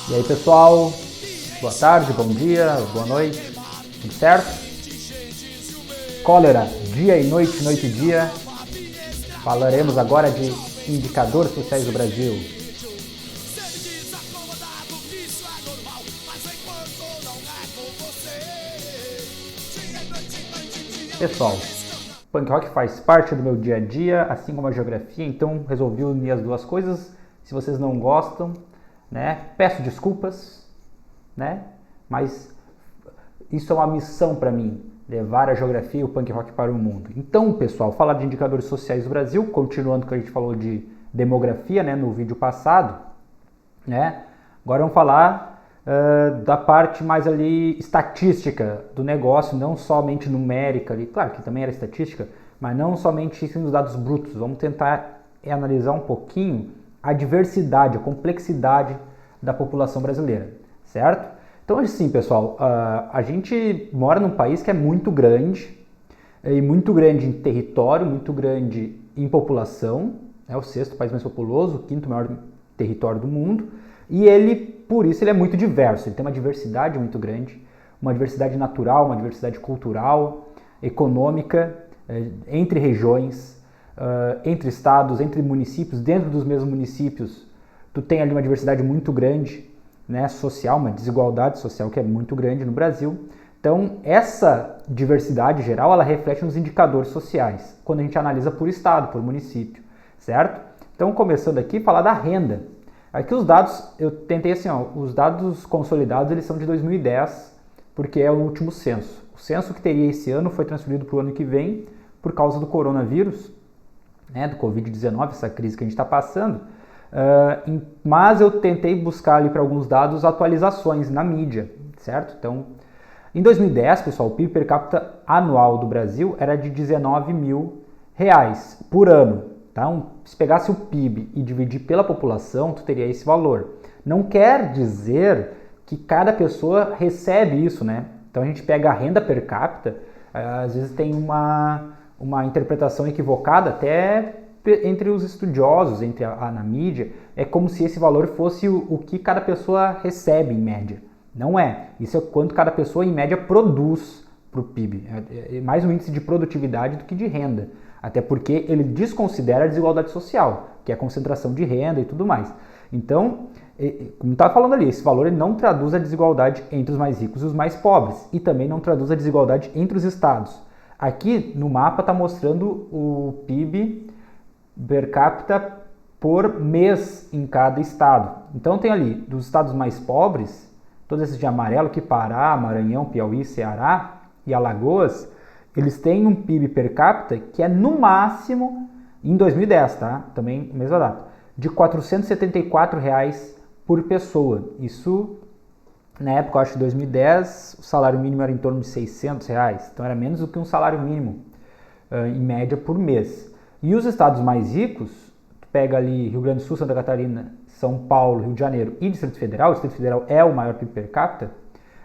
E aí pessoal, boa tarde, bom dia, boa noite, tudo certo? Cólera, dia e noite, noite e dia. Falaremos agora de indicadores sociais do Brasil. Pessoal, punk rock faz parte do meu dia a dia, assim como a geografia, então resolvi unir as duas coisas. Se vocês não gostam, né, peço desculpas, né, mas isso é uma missão para mim, levar a geografia e o punk rock para o mundo. Então, pessoal, falar de indicadores sociais do Brasil, continuando o que a gente falou de demografia, né, no vídeo passado, né, agora vamos falar da parte mais ali estatística do negócio, não somente numérica ali, claro que também era estatística, mas não somente nos dados brutos. Vamos tentar analisar um pouquinho a diversidade, a complexidade da população brasileira, certo? Então, assim, pessoal, a gente mora num país que é muito grande, e muito grande em território, muito grande em população, é o sexto país mais populoso, o quinto maior território do mundo, e ele, por isso, ele é muito diverso, ele tem uma diversidade muito grande, uma diversidade natural, uma diversidade cultural, econômica, entre regiões, entre estados, entre municípios, dentro dos mesmos municípios, tu tem ali uma diversidade muito grande, né, social, uma desigualdade social que é muito grande no Brasil. Então, essa diversidade geral, ela reflete nos indicadores sociais, quando a gente analisa por estado, por município, certo? Então, começando aqui, falar da renda. Aqui os dados, eu tentei assim, ó, os dados consolidados, eles são de 2010, porque é o último censo. O censo que teria esse ano foi transferido para o ano que vem, por causa do coronavírus, né, do Covid-19, essa crise que a gente está passando. Mas eu tentei buscar ali para alguns dados atualizações na mídia, certo? Então, em 2010, pessoal, o PIB per capita anual do Brasil era de 19 mil reais por ano. Então, se pegasse o PIB e dividir pela população, tu teria esse valor. Não quer dizer que cada pessoa recebe isso, né? Então, a gente pega a renda per capita, às vezes tem uma interpretação equivocada até entre os estudiosos, na mídia, é como se esse valor fosse o que cada pessoa recebe em média. Não é. Isso é quanto cada pessoa em média produz para o PIB. É mais um índice de produtividade do que de renda. Até porque ele desconsidera a desigualdade social, que é a concentração de renda e tudo mais. Então, como estava falando ali, esse valor ele não traduz a desigualdade entre os mais ricos e os mais pobres. E também não traduz a desigualdade entre os estados. Aqui no mapa está mostrando o PIB per capita por mês em cada estado. Então tem ali, dos estados mais pobres, todos esses de amarelo, que Pará, Maranhão, Piauí, Ceará e Alagoas, eles têm um PIB per capita que é no máximo, em 2010, tá? Também mesma data, de R$ 474 por pessoa. Isso, na época, eu acho que em 2010, o salário mínimo era em torno de R$ 600, então era menos do que um salário mínimo, em média, por mês. E os estados mais ricos, tu pega ali Rio Grande do Sul, Santa Catarina, São Paulo, Rio de Janeiro e Distrito Federal, o Distrito Federal é o maior PIB per capita,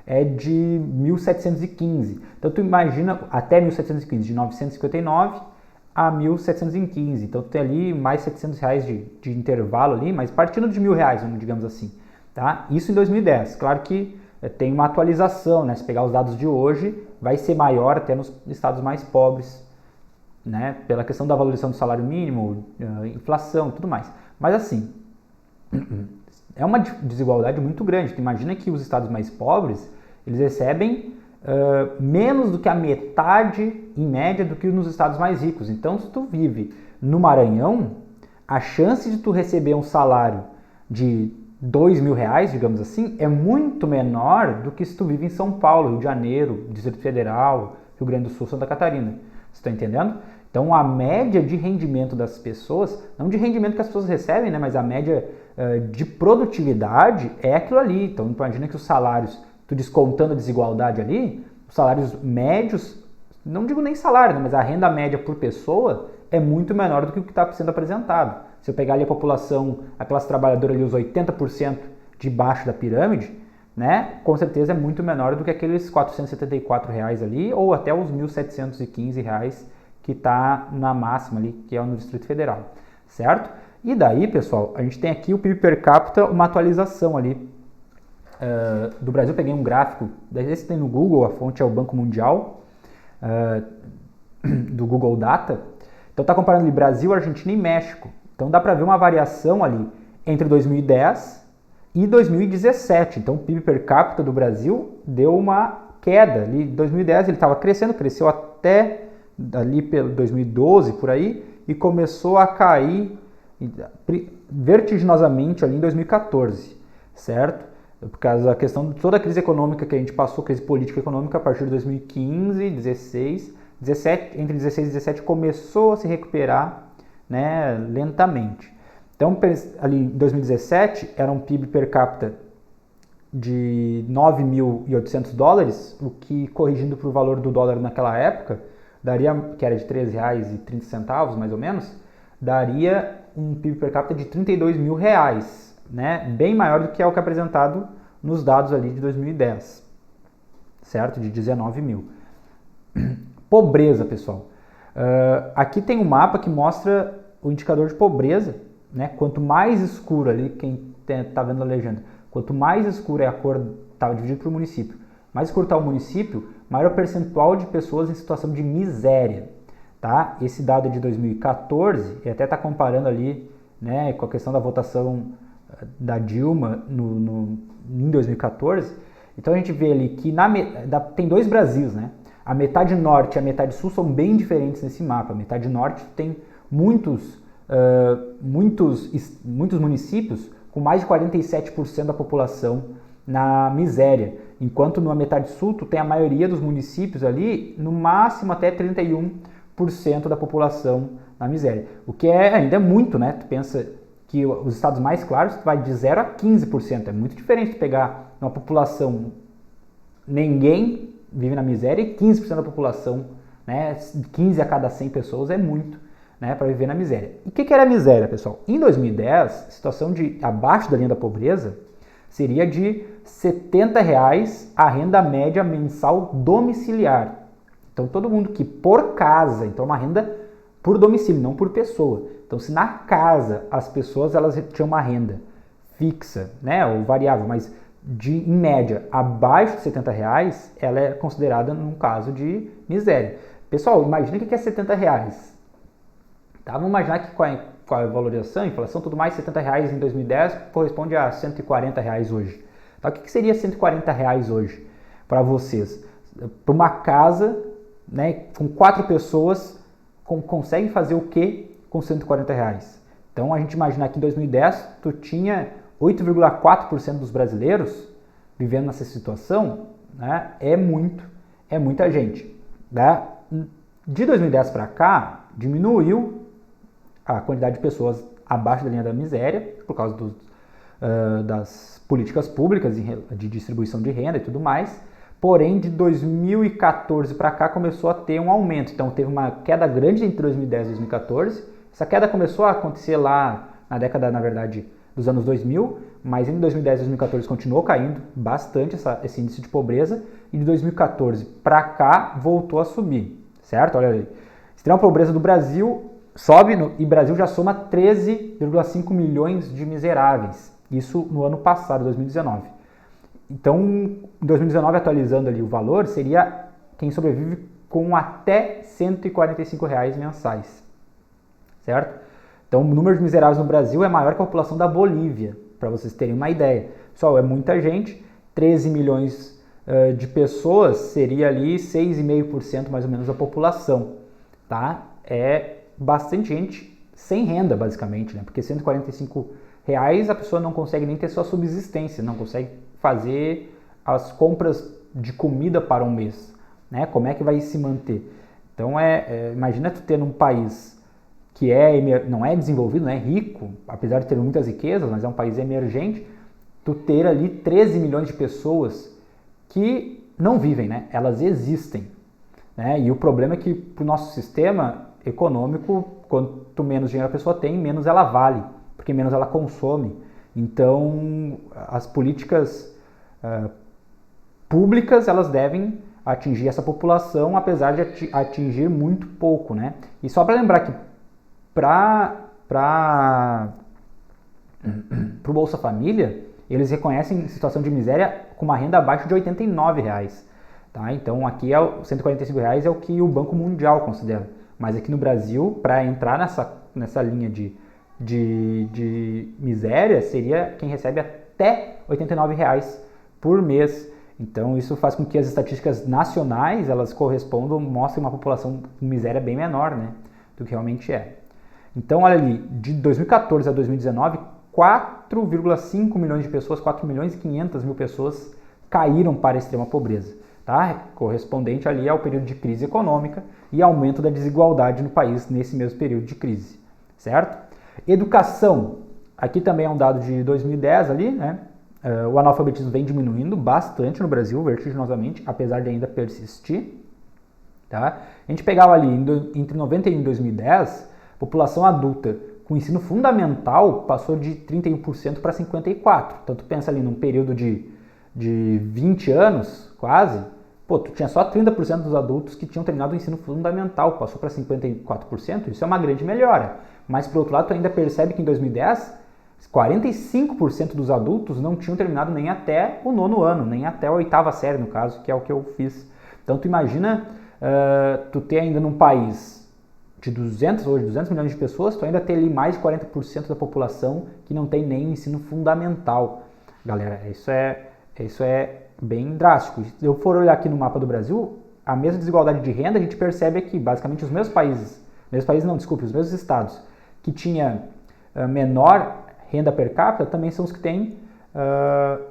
é de 1.715. Então tu imagina, até 1.715, de 959 a 1.715. Então tu tem ali mais R$ 700 de intervalo ali, mas partindo de R$ 1.000, digamos assim. Tá? Isso em 2010. Claro que tem uma atualização, né? Se pegar os dados de hoje, vai ser maior até nos estados mais pobres, né, pela questão da valorização do salário mínimo, inflação e tudo mais. Mas assim, é uma desigualdade muito grande. Tu imagina que os estados mais pobres, eles recebem menos do que a metade, em média, do que nos estados mais ricos. Então, se tu vive no Maranhão, a chance de tu receber um salário de R$ 2.000, digamos assim, é muito menor do que se tu vive em São Paulo, Rio de Janeiro, Distrito Federal, Rio Grande do Sul, Santa Catarina. Você está entendendo? Então, a média de rendimento das pessoas, não de rendimento que as pessoas recebem, né, mas a média de produtividade é aquilo ali. Então, imagina que os salários, tu descontando a desigualdade ali, os salários médios, não digo nem salário, né, mas a renda média por pessoa é muito menor do que o que está sendo apresentado. Se eu pegar ali a população, a classe trabalhadora ali, os 80% de baixo da pirâmide, né, com certeza é muito menor do que aqueles R$ 474 ali, ou até os R$ 1.715 que está na máxima ali, que é no Distrito Federal, certo? E daí, pessoal, a gente tem aqui o PIB per capita, uma atualização ali do Brasil, peguei um gráfico, esse tem no Google, a fonte é o Banco Mundial, do Google Data. Então está comparando ali Brasil, Argentina e México. Então dá para ver uma variação ali entre 2010 e 2017. Então o PIB per capita do Brasil deu uma queda. Ali em 2010 ele estava crescendo, cresceu até ali pelo 2012 por aí e começou a cair vertiginosamente ali em 2014, certo? Por causa da questão de toda a crise econômica que a gente passou, crise política e econômica a partir de 2015, 16, 17, entre 16 e 17 começou a se recuperar, né, lentamente. Então, ali em 2017 era um PIB per capita de 9.800 dólares, o que, corrigindo para o valor do dólar naquela época, daria, que era de R$ 13,30 mais ou menos, daria um PIB per capita de R$ 32 mil, né? Bem maior do que é o que é apresentado nos dados ali de 2010, certo? De 19 mil. Pobreza, pessoal. Aqui tem um mapa que mostra o indicador de pobreza, né? Quanto mais escuro ali, quem está vendo a legenda, quanto mais escura é a cor, está dividido por município, mais escuro está o município, maior o percentual de pessoas em situação de miséria, tá? Esse dado é de 2014 e até está comparando ali, né, com a questão da votação da Dilma em 2014. Então a gente vê ali que tem dois Brasis, né? A metade norte e a metade sul são bem diferentes nesse mapa. A metade norte tem muitos municípios com mais de 47% da população na miséria, enquanto na metade sul tu tem a maioria dos municípios ali, no máximo até 31% da população na miséria. O que ainda é muito, né? Tu pensa que os estados mais claros vai de 0 a 15%. É muito diferente de pegar uma população, ninguém vive na miséria, e 15% da população, né? 15 a cada 100 pessoas é muito, né, para viver na miséria. E o que era a miséria, pessoal? Em 2010, a situação de abaixo da linha da pobreza seria de R$ 70 a renda média mensal domiciliar. Então todo mundo que por casa, então uma renda por domicílio, não por pessoa. Então se na casa as pessoas elas tinham uma renda fixa, né, ou variável, mas em média abaixo de R$ 70, ela é considerada num caso de miséria. Pessoal, imagina o que é R$ 70. Tá? Vamos imaginar que com a valorização, inflação, tudo mais, R$ 70 em 2010 corresponde a R$ 140 hoje. Tá? O que seria R$ 140 hoje para vocês? Para uma casa, né, com 4 pessoas, consegue fazer o que com R$ 140? Então a gente imaginar que em 2010 tu tinha 8,4% dos brasileiros vivendo nessa situação, né, é muita gente. Né? De 2010 para cá, diminuiu a quantidade de pessoas abaixo da linha da miséria, por causa das políticas públicas de distribuição de renda e tudo mais. Porém, de 2014 para cá começou a ter um aumento. Então, teve uma queda grande entre 2010 e 2014. Essa queda começou a acontecer lá na década, na verdade, dos anos 2000, mas em 2010 e 2014 continuou caindo bastante esse índice de pobreza. E de 2014 para cá voltou a subir, certo? Olha aí. Extrema pobreza do Brasil sobe e o Brasil já soma 13,5 milhões de miseráveis. Isso no ano passado, 2019. Então, em 2019, atualizando ali o valor, seria quem sobrevive com até R$ 145 mensais, certo? Então, o número de miseráveis no Brasil é maior que a população da Bolívia, para vocês terem uma ideia. Pessoal, é muita gente, 13 milhões de pessoas seria ali 6,5% mais ou menos da população, tá? É bastante gente sem renda, basicamente, né? Porque R$ 145 a pessoa não consegue nem ter sua subsistência, não consegue fazer as compras de comida para um mês, né? Como é que vai se manter? Então, imagina tu ter num país que não é desenvolvido, não é rico, apesar de ter muitas riquezas, mas é um país emergente, tu ter ali 13 milhões de pessoas que não vivem, né? Elas existem, né? E o problema é que para o nosso sistema econômico, quanto menos dinheiro a pessoa tem, menos ela vale, porque menos ela consome. Então, as políticas públicas, elas devem atingir essa população, apesar de atingir muito pouco, né? E só para lembrar que para o Bolsa Família, eles reconhecem situação de miséria com uma renda abaixo de R$ 89. Tá? Então aqui R$ 145 é o que o Banco Mundial considera. Mas aqui no Brasil, para entrar nessa linha de miséria, seria quem recebe até R$ 89 por mês. Então isso faz com que as estatísticas nacionais elas correspondam, mostrem uma população com miséria bem menor, né, do que realmente é. Então olha ali, de 2014 a 2019, 4,5 milhões de pessoas, 4 milhões e 500 mil pessoas caíram para a extrema pobreza, tá? Correspondente ali ao período de crise econômica e aumento da desigualdade no país nesse mesmo período de crise, certo? Educação, aqui também é um dado de 2010 ali, né? O analfabetismo vem diminuindo bastante no Brasil, vertiginosamente, apesar de ainda persistir. Tá? A gente pegava ali, entre 91 e 2010, a população adulta com ensino fundamental passou de 31% para 54%. Então, tu pensa ali num período de 20 anos, quase, pô, tu tinha só 30% dos adultos que tinham terminado o ensino fundamental, passou para 54%, isso é uma grande melhora. Mas, por outro lado, tu ainda percebe que em 2010... 45% dos adultos não tinham terminado nem até o 9º ano, nem até a 8ª série, no caso, que é o que eu fiz. Então, tu imagina tu ter ainda num país de 200 milhões de pessoas, tu ainda ter ali mais de 40% da população que não tem nem ensino fundamental. Galera, isso é bem drástico. Se eu for olhar aqui no mapa do Brasil, a mesma desigualdade de renda, a gente percebe aqui, basicamente, os mesmos estados que tinha menor renda per capita também são os que têm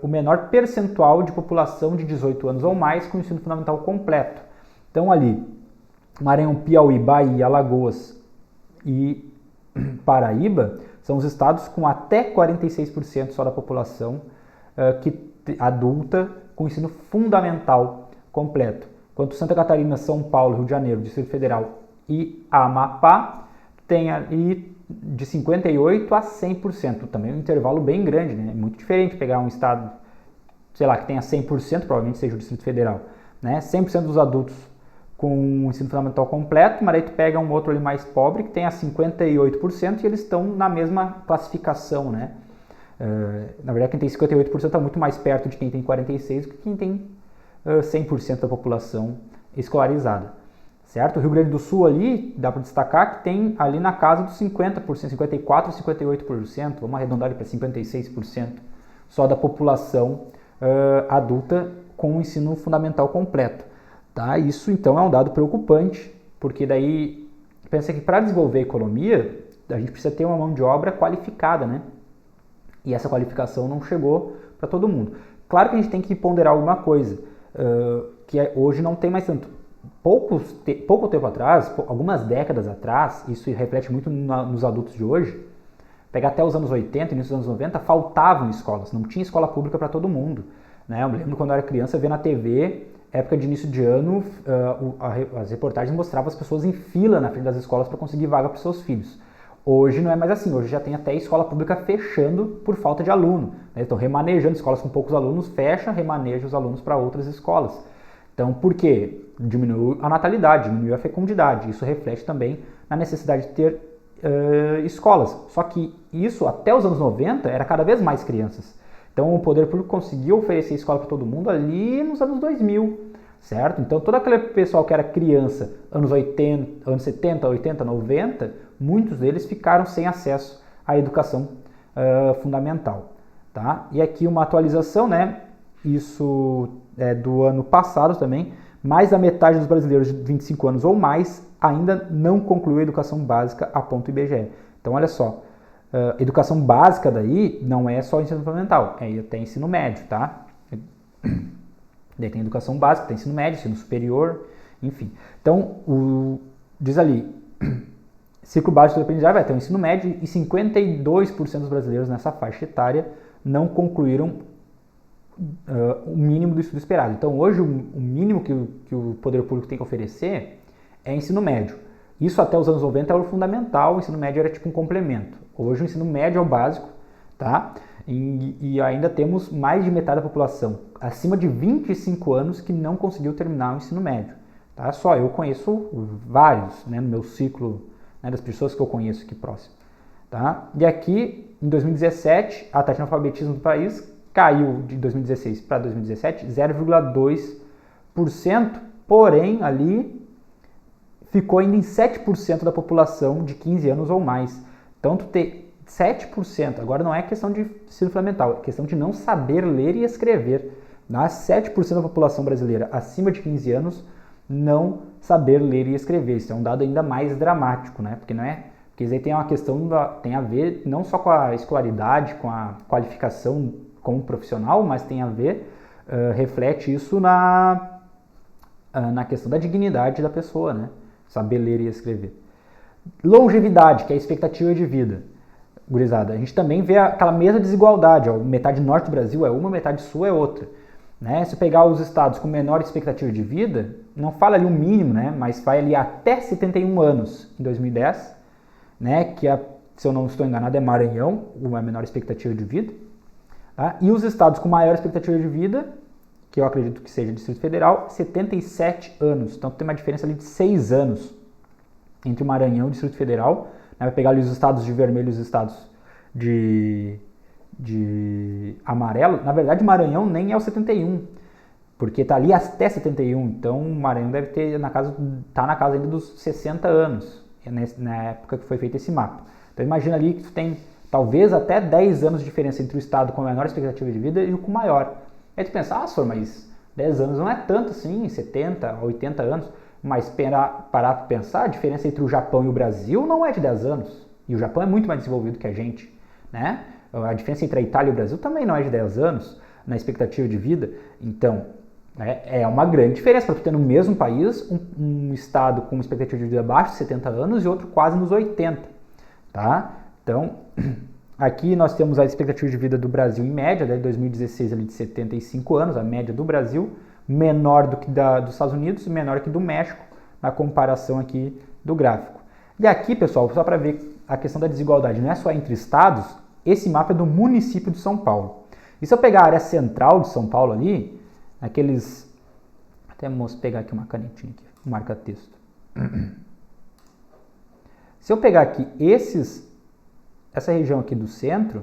o menor percentual de população de 18 anos ou mais com ensino fundamental completo. Então ali, Maranhão, Piauí, Bahia, Alagoas e Paraíba são os estados com até 46% só da população adulta com ensino fundamental completo. Enquanto Santa Catarina, São Paulo, Rio de Janeiro, Distrito Federal e Amapá tem ali de 58% a 100%, também um intervalo bem grande, né? É muito diferente pegar um estado, sei lá, que tenha 100%, provavelmente seja o Distrito Federal, né? 100% dos adultos com o ensino fundamental completo, mas aí tu pega um outro ali mais pobre que tenha 58% e eles estão na mesma classificação, né? Na verdade, quem tem 58% está muito mais perto de quem tem 46% do que quem tem 100% da população escolarizada. Certo? O Rio Grande do Sul ali, dá para destacar que tem ali na casa dos 50%, 54% a 58%, vamos arredondar para 56%, só da população adulta com o ensino fundamental completo. Tá? Isso então é um dado preocupante, porque daí, pensa que para desenvolver a economia, a gente precisa ter uma mão de obra qualificada, né? E essa qualificação não chegou para todo mundo. Claro que a gente tem que ponderar alguma coisa, que hoje não tem mais tanto. Pouco tempo atrás, algumas décadas atrás, isso reflete muito nos adultos de hoje, pegar até os anos 80, início dos anos 90, faltavam escolas, não tinha escola pública para todo mundo. Né? Eu me lembro quando eu era criança, ver na TV, época de início de ano, as reportagens mostravam as pessoas em fila na frente das escolas para conseguir vaga para os seus filhos. Hoje não é mais assim, hoje já tem até escola pública fechando por falta de aluno. Né? Estão remanejando escolas com poucos alunos, fecha, remaneja os alunos para outras escolas. Então, por quê? Diminuiu a natalidade, diminuiu a fecundidade. Isso reflete também na necessidade de ter escolas. Só que isso, até os anos 90, era cada vez mais crianças. Então, o poder público conseguiu oferecer escola para todo mundo ali nos anos 2000, certo? Então, todo aquele pessoal que era criança, anos 70, 80, 90, muitos deles ficaram sem acesso à educação fundamental. Tá? E aqui uma atualização, né? Isso é do ano passado também, mais da metade dos brasileiros de 25 anos ou mais ainda não concluiu a educação básica, aponta o IBGE. Então, olha só, educação básica daí não é só ensino fundamental, é até ensino médio, tá? Daí tem educação básica, tem ensino médio, ensino superior, enfim. Então, diz ali, ciclo básico de aprendizagem vai ter o ensino médio e 52% dos brasileiros nessa faixa etária não concluíram o mínimo do estudo esperado. Então, hoje, o mínimo que o poder público tem que oferecer é ensino médio. Isso até os anos 90 era o fundamental, o ensino médio era tipo um complemento. Hoje, o ensino médio é o básico, tá? E ainda temos mais de metade da população, acima de 25 anos, que não conseguiu terminar o ensino médio. Tá? Só eu conheço vários, né, no meu ciclo, né, das pessoas que eu conheço aqui próximo. Tá? E aqui, em 2017, a taxa de analfabetismo do país caiu de 2016 para 2017 0,2%, porém ali ficou ainda em 7% da população de 15 anos ou mais. Então, tu ter 7%, agora não é questão de ensino fundamental, é questão de não saber ler e escrever. 7% da população brasileira acima de 15 anos não saber ler e escrever. Isso é um dado ainda mais dramático, né? Porque não é, porque isso aí tem uma questão, tem a ver não só com a escolaridade, com a qualificação como profissional, mas tem a ver, reflete isso na questão da dignidade da pessoa, né? Saber ler e escrever. Longevidade, que é a expectativa de vida. Gurizada, a gente também vê aquela mesma desigualdade, ó, metade norte do Brasil é uma, metade sul é outra. Né? Se pegar os estados com menor expectativa de vida, não fala ali o mínimo, né? Mas vai ali até 71 anos em 2010, né? Que, se eu não estou enganado, é Maranhão, uma menor expectativa de vida. Tá? E os estados com maior expectativa de vida, que eu acredito que seja o Distrito Federal, 77 anos. Então tem uma diferença ali de 6 anos entre o Maranhão e o Distrito Federal. Né? Vai pegar ali os estados de vermelho e os estados de amarelo. Na verdade, Maranhão nem é o 71, porque tá ali até 71, então o Maranhão deve ter tá na casa ainda dos 60 anos, na época que foi feito esse mapa. Então imagina ali que tu tem talvez até 10 anos de diferença entre o estado com a menor expectativa de vida e o com maior. Aí tu pensa, mas 10 anos não é tanto assim, 70, 80 anos, mas parar para pensar, a diferença entre o Japão e o Brasil não é de 10 anos, e o Japão é muito mais desenvolvido que a gente, né? A diferença entre a Itália e o Brasil também não é de 10 anos na expectativa de vida. Então, é uma grande diferença para tu ter no mesmo país um estado com uma expectativa de vida abaixo de 70 anos e outro quase nos 80. Tá? Então, aqui nós temos a expectativa de vida do Brasil em média, de 2016 ali de 75 anos, a média do Brasil, menor do que dos Estados Unidos e menor que do México, na comparação aqui do gráfico. E aqui, pessoal, só para ver a questão da desigualdade, não é só entre estados, esse mapa é do município de São Paulo. E se eu pegar a área central de São Paulo ali, aqueles... Até vou pegar aqui uma canetinha, aqui, um marca-texto. Se eu pegar aqui essa região aqui do centro,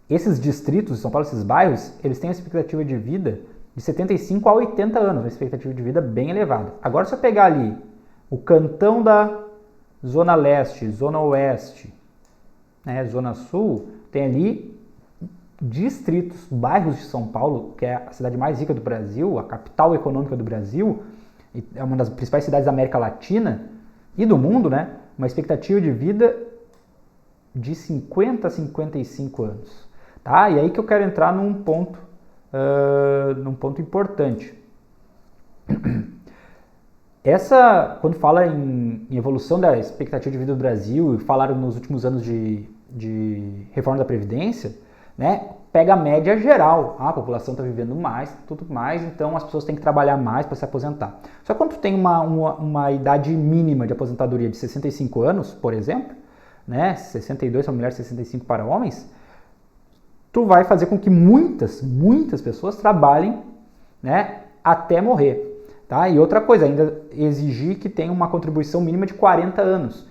esses distritos de São Paulo, esses bairros, eles têm uma expectativa de vida de 75 a 80 anos, uma expectativa de vida bem elevada. Agora, se eu pegar ali o cantão da Zona Leste, Zona Oeste, né, Zona Sul, tem ali distritos, bairros de São Paulo, que é a cidade mais rica do Brasil, a capital econômica do Brasil, é uma das principais cidades da América Latina e do mundo, né? Uma expectativa de vida de 50 a 55 anos. Tá? E aí que eu quero entrar num ponto importante. Quando fala em evolução da expectativa de vida do Brasil, e falaram nos últimos anos de reforma da Previdência, né, pega a média geral. A população está vivendo mais, tudo mais, então as pessoas têm que trabalhar mais para se aposentar. Só que quando tu tem uma idade mínima de aposentadoria de 65 anos, por exemplo, né, 62 para mulheres, 65 para homens, tu vai fazer com que muitas pessoas trabalhem, né, até morrer. Tá? E outra coisa, ainda exigir que tenha uma contribuição mínima de 40 anos.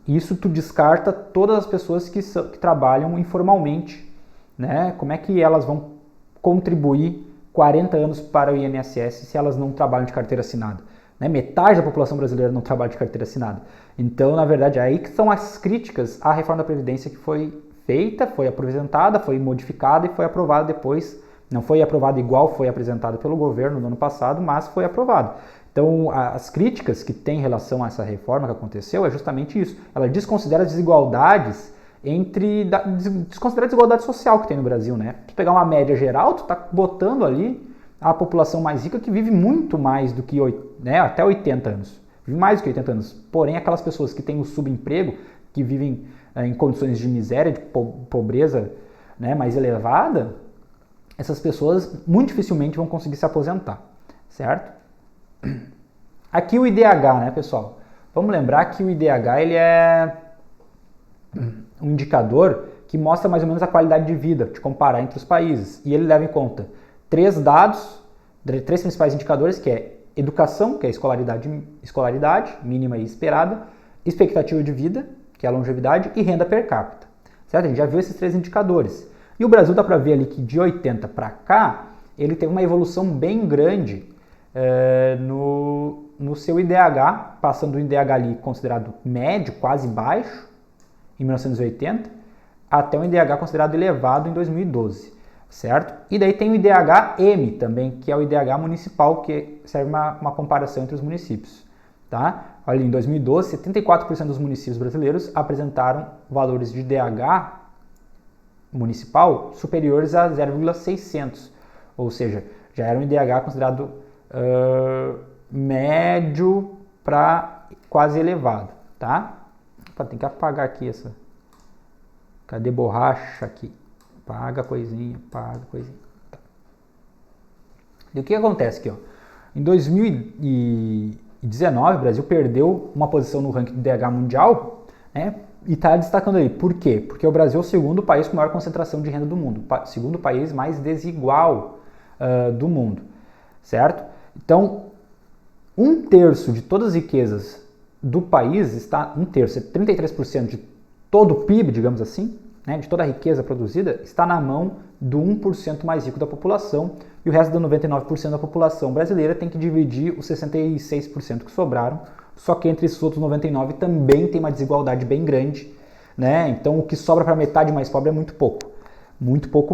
Isso tu descarta todas as pessoas que trabalham informalmente. Né? Como é que elas vão contribuir 40 anos para o INSS se elas não trabalham de carteira assinada? Né? Metade da população brasileira não trabalha de carteira assinada. Então, na verdade, é aí que são as críticas à reforma da Previdência que foi feita, foi apresentada, foi modificada e foi aprovada depois. Não foi aprovado igual foi apresentado pelo governo no ano passado, mas foi aprovado. Então, as críticas que tem em relação a essa reforma que aconteceu é justamente isso. Ela desconsidera as desigualdades desconsidera a desigualdade social que tem no Brasil, né? Tu pegar uma média geral, tu tá botando ali a população mais rica que vive muito mais do que, né, até 80 anos. Vive mais do que 80 anos. Porém, aquelas pessoas que têm o subemprego, que vivem em condições de miséria, de pobreza, né, mais elevada, essas pessoas muito dificilmente vão conseguir se aposentar, certo? Aqui o IDH, né, pessoal? Vamos lembrar que o IDH ele é um indicador que mostra mais ou menos a qualidade de vida, te comparar entre os países. E ele leva em conta três principais indicadores, que é educação, que é escolaridade mínima e esperada, expectativa de vida, que é a longevidade, e renda per capita. Certo? A gente já viu esses três indicadores. E o Brasil dá para ver ali que de 80 para cá, ele teve uma evolução bem grande no seu IDH, passando do IDH ali considerado médio, quase baixo, em 1980, até um IDH considerado elevado em 2012, certo? E daí tem o IDH-M também, que é o IDH municipal, que serve uma comparação entre os municípios, tá? Olha, em 2012, 74% dos municípios brasileiros apresentaram valores de IDH municipal superiores a 0,600, ou seja, já era um IDH considerado médio para quase elevado, tá? Tem que apagar aqui essa... Cadê borracha aqui? Paga coisinha, paga coisinha. Tá. E o que acontece aqui, ó? Em 2019, o Brasil perdeu uma posição no ranking do IDH mundial, né? E está destacando aí. Por quê? Porque o Brasil é o segundo país com maior concentração de renda do mundo, segundo país mais desigual do mundo, certo? Então, 1/3 de todas as riquezas do país está, 1/3, 33% de todo o PIB, digamos assim, né, de toda a riqueza produzida, está na mão do 1% mais rico da população, e o resto do 99% da população brasileira tem que dividir os 66% que sobraram, só que entre esses outros 99% também tem uma desigualdade bem grande, né? Então o que sobra para a metade mais pobre é muito pouco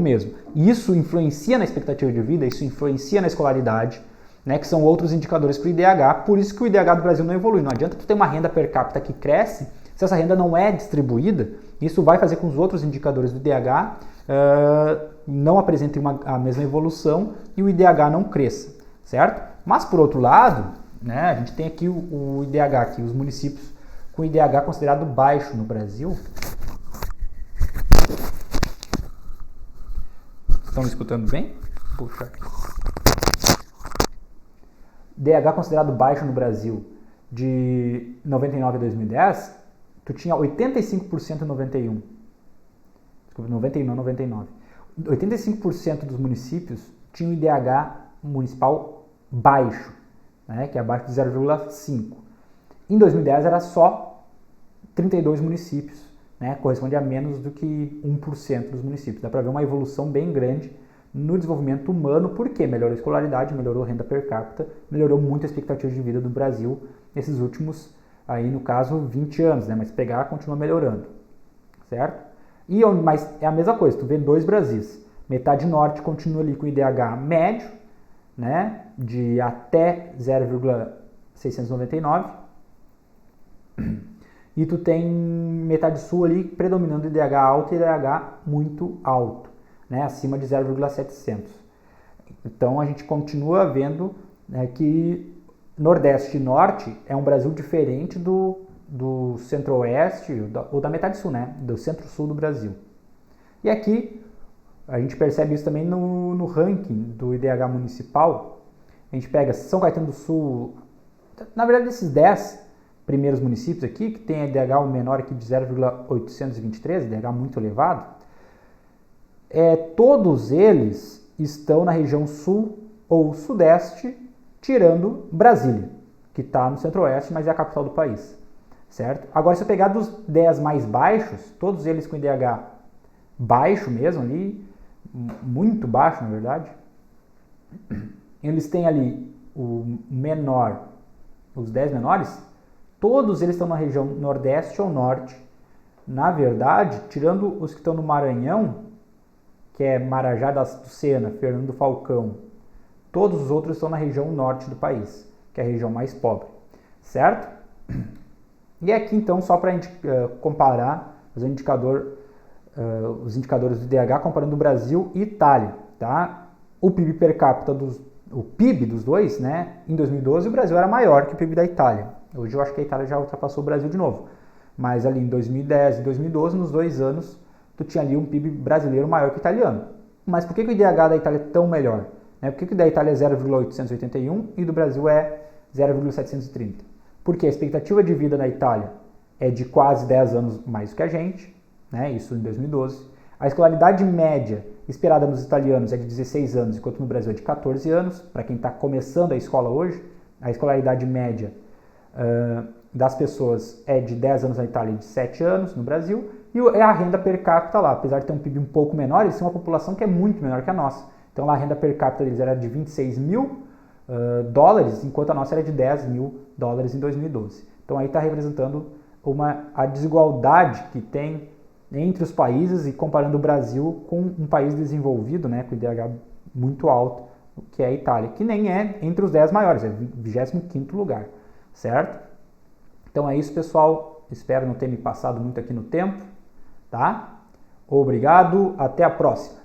mesmo. E isso influencia na expectativa de vida, isso influencia na escolaridade, né, que são outros indicadores para o IDH, por isso que o IDH do Brasil não evolui. Não adianta tu ter uma renda per capita que cresce, se essa renda não é distribuída, isso vai fazer com que os outros indicadores do IDH não apresentem a mesma evolução e o IDH não cresça, certo? Mas, por outro lado, né, a gente tem aqui o IDH, aqui, os municípios com IDH considerado baixo no Brasil. Estão me escutando bem? Puxa aqui. IDH considerado baixo no Brasil de 99 a 2010, tu tinha 85% em 91. Desculpa, 91, não 99. 85% dos municípios tinham IDH municipal baixo, né, que é abaixo de 0,5. Em 2010 era só 32 municípios, né, corresponde a menos do que 1% dos municípios. Dá para ver uma evolução bem grande no desenvolvimento humano, porque melhorou a escolaridade, melhorou a renda per capita, melhorou muito a expectativa de vida do Brasil nesses últimos, aí no caso, 20 anos, né? Mas pegar continua melhorando, certo? Mas é a mesma coisa, tu vê dois Brasis, metade norte continua ali com IDH médio, né? De até 0,699, e tu tem metade sul ali predominando IDH alto e IDH muito alto, né, acima de 0,700. Então a gente continua vendo, né, que Nordeste e Norte é um Brasil diferente do Centro-Oeste ou da metade sul, né, do Centro-Sul do Brasil. E aqui a gente percebe isso também no ranking do IDH municipal. A gente pega São Caetano do Sul, na verdade esses 10 primeiros municípios aqui, que tem IDH menor aqui de 0,823, IDH muito elevado, todos eles estão na região sul ou sudeste, tirando Brasília, que está no centro-oeste, mas é a capital do país, certo? Agora, se eu pegar dos 10 mais baixos, todos eles com IDH baixo mesmo ali, muito baixo na verdade, eles têm ali o menor, os 10 menores, todos eles estão na região nordeste ou norte. Na verdade, tirando os que estão no Maranhão, que é Marajá da Sena, Fernando Falcão, todos os outros estão na região norte do país, que é a região mais pobre, certo? E aqui então, só para a gente comparar os indicadores do IDH comparando o Brasil e Itália, tá? O PIB per capita o PIB dos dois, né? Em 2012 o Brasil era maior que o PIB da Itália. Hoje eu acho que a Itália já ultrapassou o Brasil de novo. Mas ali em 2010 e 2012, nos 2 anos, tu tinha ali um PIB brasileiro maior que o italiano. Mas por que o IDH da Itália é tão melhor? Por que o da Itália é 0,881 e do Brasil é 0,730? Porque a expectativa de vida na Itália é de quase 10 anos mais do que a gente, né? Isso em 2012. A escolaridade média esperada nos italianos é de 16 anos, enquanto no Brasil é de 14 anos. Para quem está começando a escola hoje, a escolaridade média das pessoas é de 10 anos na Itália e de 7 anos no Brasil, e é a renda per capita lá, apesar de ter um PIB um pouco menor, eles têm uma população que é muito menor que a nossa. Então lá a renda per capita deles era de 26 mil dólares, enquanto a nossa era de 10 mil dólares em 2012. Então aí está representando a desigualdade que tem entre os países e comparando o Brasil com um país desenvolvido, né, com IDH muito alto, que é a Itália, que nem é entre os 10 maiores, é 25º lugar, certo? Então é isso, pessoal. Espero não ter me passado muito aqui no tempo, tá? Obrigado, até a próxima.